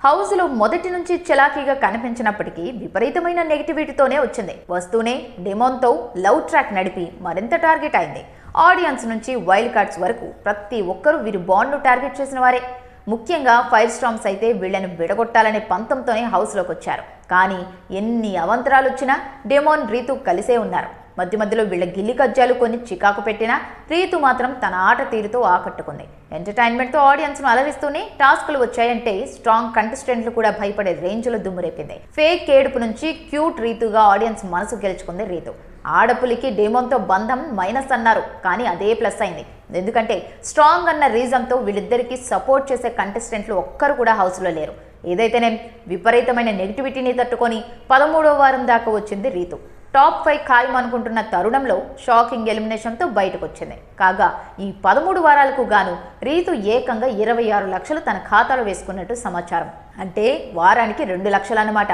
హౌస్లో మొదటి నుంచి చలాకీగా కనిపించినప్పటికీ విపరీతమైన నెగిటివిటీతోనే వచ్చింది. వస్తూనే డెమోన్తో లవ్ ట్రాక్ నడిపి మరింత టార్గెట్ అయింది. ఆడియన్స్ నుంచి వైల్డ్ కార్డ్స్ వరకు ప్రతి ఒక్కరూ వీరి బాండ్ను టార్గెట్ చేసిన వారే. ముఖ్యంగా ఫైర్ స్టార్మ్స్ అయితే వీళ్లను విడగొట్టాలనే పంతంతోనే హౌస్లోకి వచ్చారు. కానీ ఎన్ని అవంతరాలు వచ్చినా డెమోన్, రీతు కలిసే ఉన్నారు. మధ్య మధ్యలో వీళ్ళ గిల్లి కజ్జాలు కొన్ని చికాకు పెట్టినా రీతు మాత్రం తన ఆట తీరుతో ఆకట్టుకుంది. ఎంటర్టైన్మెంట్తో ఆడియన్స్ను అలరిస్తూనే టాస్కులు వచ్చాయంటే స్ట్రాంగ్ కంటెస్టెంట్లు కూడా భయపడే రేంజ్లో దుమ్మురేపింది. ఫేక్ ఏడుపు నుంచి క్యూట్ రీతుగా ఆడియన్స్ మనసు గెలుచుకుంది రీతు. ఆడపులికి డెమోన్తో బంధం మైనస్ అన్నారు, కానీ అదే ప్లస్ అయింది. ఎందుకంటే స్ట్రాంగ్ అన్న రీజన్తో వీళ్ళిద్దరికీ సపోర్ట్ చేసే కంటెస్టెంట్లు ఒక్కరు కూడా హౌస్లో లేరు. ఏదైతేనే విపరీతమైన నెగిటివిటీని తట్టుకొని 13వ వారం దాకా వచ్చింది రీతు. టాప్ 5 ఖాయం అనుకుంటున్న తరుణంలో షాకింగ్ ఎలిమినేషన్తో బయటకు వచ్చింది. కాగా ఈ 13 వారాలకు గాను రీతు ఏకంగా 26 లక్షలు తన ఖాతాలో వేసుకున్నట్టు సమాచారం. అంటే వారానికి 2 లక్షలు అన్నమాట.